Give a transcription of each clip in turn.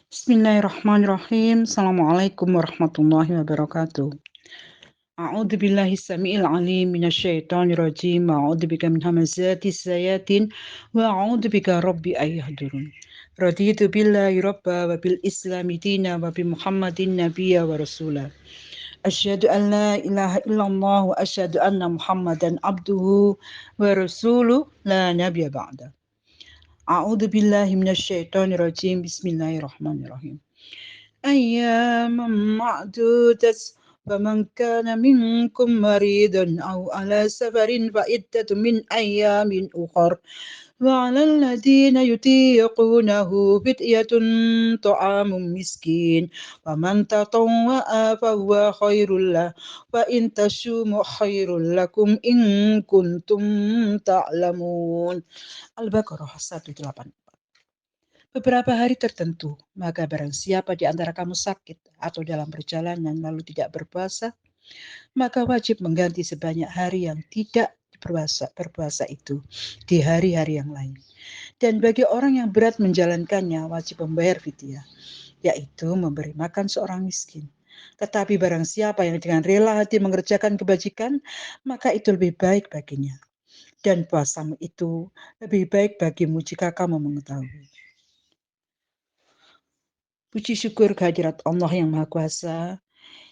Bismillahirrahmanirrahim. Assalamualaikum warahmatullahi wabarakatuh. A'udzu billahi samiil alim minasyaitonir rajim. A'udzu bika min hamazatis sayatin wa a'udzu bika rabbi ayahdurun. Raditu billahi rabba wa bil islami dina wa bi Muhammadin nabiyya wa rasula. Asyhadu an la ilaha illallah wa asyhadu anna Muhammadan abduhu wa rasuluh la nabiyya ba'da. A'udzu billahi minasyaitonir rajim. Bismillahirrahmanirrahim. أياما معدودة فمن كان منكم مريضا أو على سفر فعدة من أيام أخر وعلى الذين يطيقونه فدية طعام مسكين ومن تطوع فهو خير له وإن تصوموا خير لكم إن كنتم تعلمون. Al-Baqarah 184. Beberapa hari tertentu, maka barang siapa di antara kamu sakit atau dalam perjalanan lalu tidak berpuasa, maka wajib mengganti sebanyak hari yang tidak berpuasa itu di hari-hari yang lain. Dan bagi orang yang berat menjalankannya, wajib membayar fidyah, yaitu memberi makan seorang miskin. Tetapi barang siapa yang dengan rela hati mengerjakan kebajikan, maka itu lebih baik baginya. Dan puasamu itu lebih baik bagimu jika kamu mengetahui. Puji syukur kehadirat Allah yang Maha Kuasa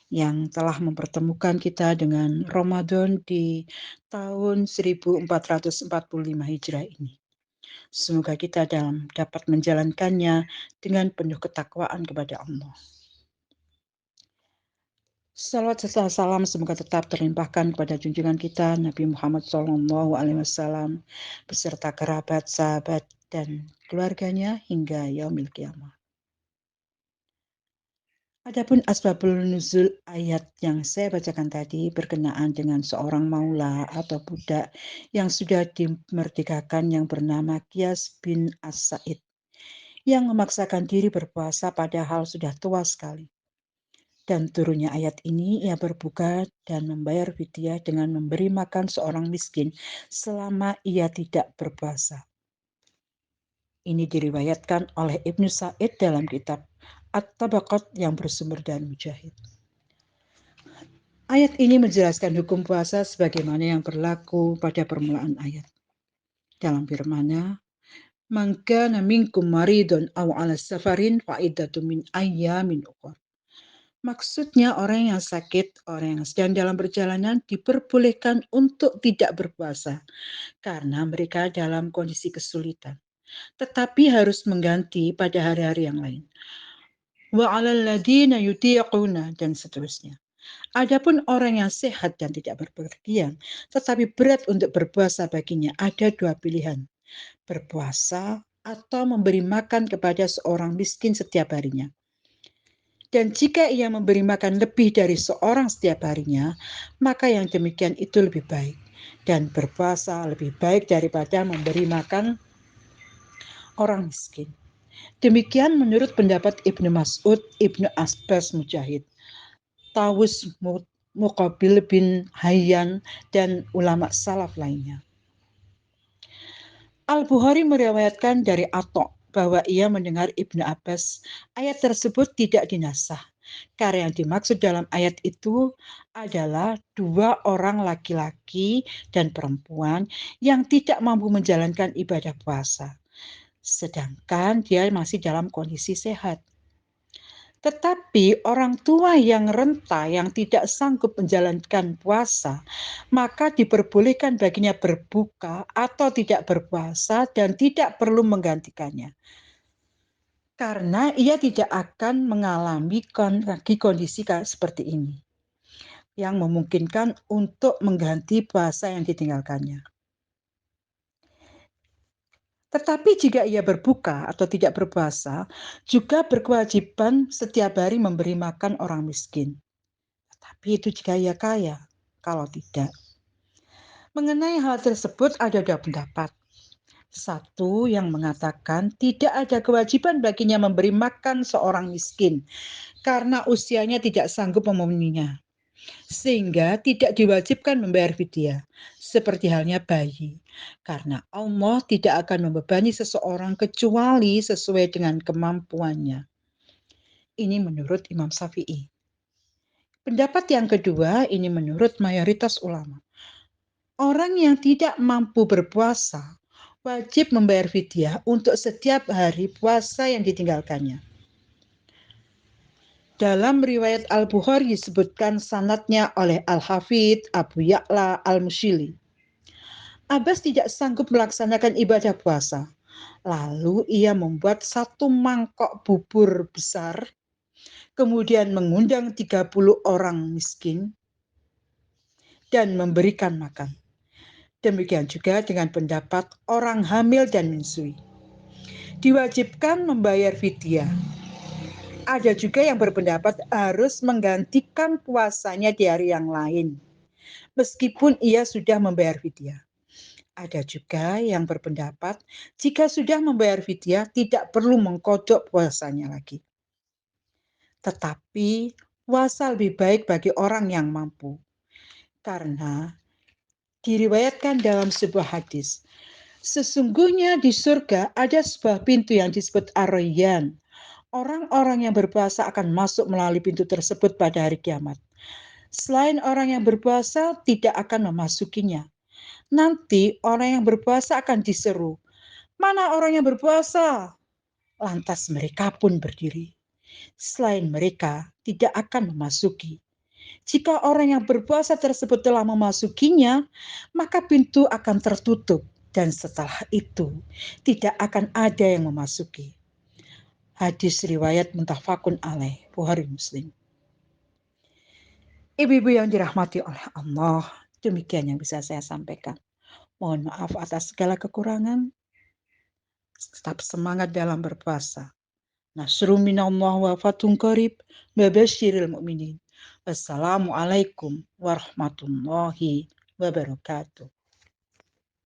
yang telah mempertemukan kita dengan Ramadan di tahun 1445 Hijrah ini. Semoga kita dapat menjalankannya dengan penuh ketakwaan kepada Allah. Salawat serta salam semoga tetap terlimpahkan kepada junjungan kita Nabi Muhammad SAW beserta kerabat, sahabat, dan keluarganya hingga yaumil qiyamah. Adapun asbabul nuzul ayat yang saya bacakan tadi berkenaan dengan seorang maula atau budak yang sudah dimerdekakan yang bernama Qiyas bin As-Sa'id yang memaksakan diri berpuasa padahal sudah tua sekali. Dan turunnya ayat ini ia berbuka dan membayar fidyah dengan memberi makan seorang miskin selama ia tidak berpuasa. Ini diriwayatkan oleh Ibnu Sa'id dalam kitab At-Tabaqat yang bersumber dari Mujahid. Ayat ini menjelaskan hukum puasa sebagaimana yang berlaku pada permulaan ayat. Dalam firman-Nya, "Man kana minkum maridun aw 'ala safarin fa iddatun min ayyamin ukhra." Maksudnya orang yang sakit, orang yang sedang dalam perjalanan diperbolehkan untuk tidak berpuasa karena mereka dalam kondisi kesulitan. Tetapi harus mengganti pada hari-hari yang lain. Wa 'alal ladzina yutiquna dan seterusnya. Adapun orang yang sehat dan tidak berpergian, tetapi berat untuk berpuasa baginya ada dua pilihan, berpuasa atau memberi makan kepada seorang miskin setiap harinya. Dan jika ia memberi makan lebih dari seorang setiap harinya, maka yang demikian itu lebih baik. Dan berpuasa lebih baik daripada memberi makan orang miskin. Demikian menurut pendapat Ibnu Mas'ud, Ibnu Abbas Mujahid, Tawus Muqabil bin Hayyan, dan ulama salaf lainnya. Al-Bukhari meriwayatkan dari Atha bahwa ia mendengar Ibnu Abbas ayat tersebut tidak dinasah. Karena yang dimaksud dalam ayat itu adalah dua orang laki-laki dan perempuan yang tidak mampu menjalankan ibadah puasa, sedangkan dia masih dalam kondisi sehat. Tetapi orang tua yang renta, yang tidak sanggup menjalankan puasa, maka diperbolehkan baginya berbuka atau tidak berpuasa dan tidak perlu menggantikannya. Karena ia tidak akan mengalami lagi kondisi seperti ini, yang memungkinkan untuk mengganti puasa yang ditinggalkannya. Tetapi jika ia berbuka atau tidak berpuasa, juga berkewajiban setiap hari memberi makan orang miskin. Tapi itu jika ia kaya, kalau tidak. Mengenai hal tersebut ada dua pendapat. Satu yang mengatakan tidak ada kewajiban baginya memberi makan seorang miskin karena usianya tidak sanggup memenuhinya, sehingga tidak diwajibkan membayar fidyah, seperti halnya bayi, karena Allah tidak akan membebani seseorang kecuali sesuai dengan kemampuannya. Ini menurut Imam Syafi'i. Pendapat yang kedua ini menurut mayoritas ulama. Orang yang tidak mampu berpuasa wajib membayar fidyah untuk setiap hari puasa yang ditinggalkannya. Dalam riwayat Al-Bukhari disebutkan sanadnya oleh Al-Hafidh Abu Ya'la Al-Mushili. Abbas tidak sanggup melaksanakan ibadah puasa. Lalu ia membuat satu mangkok bubur besar, kemudian mengundang 30 orang miskin dan memberikan makan. Demikian juga dengan pendapat orang hamil dan menyusui. Diwajibkan membayar fidyah. Ada juga yang berpendapat harus menggantikan puasanya di hari yang lain, meskipun ia sudah membayar fidyah. Ada juga yang berpendapat jika sudah membayar fidyah tidak perlu mengkodok puasanya lagi. Tetapi puasa lebih baik bagi orang yang mampu. Karena diriwayatkan dalam sebuah hadis, sesungguhnya di surga ada sebuah pintu yang disebut Ar-Rayyan. Orang-orang yang berpuasa akan masuk melalui pintu tersebut pada hari kiamat. Selain orang yang berpuasa tidak akan memasukinya. Nanti orang yang berpuasa akan diseru, "Mana orang yang berpuasa?" Lantas mereka pun berdiri. Selain mereka tidak akan memasuki. Jika orang yang berpuasa tersebut telah memasukinya, maka pintu akan tertutup dan setelah itu tidak akan ada yang memasuki. Hadis riwayat muttafaqun alaih, Bukhari Muslim. Ibu-ibu yang dirahmati oleh Allah, demikian yang bisa saya sampaikan. Mohon maaf atas segala kekurangan. Tetap semangat dalam berpuasa. Nasrun minallah wa fatun qarib wa basyiril mu'minin. Wassalamualaikum warahmatullahi wabarakatuh.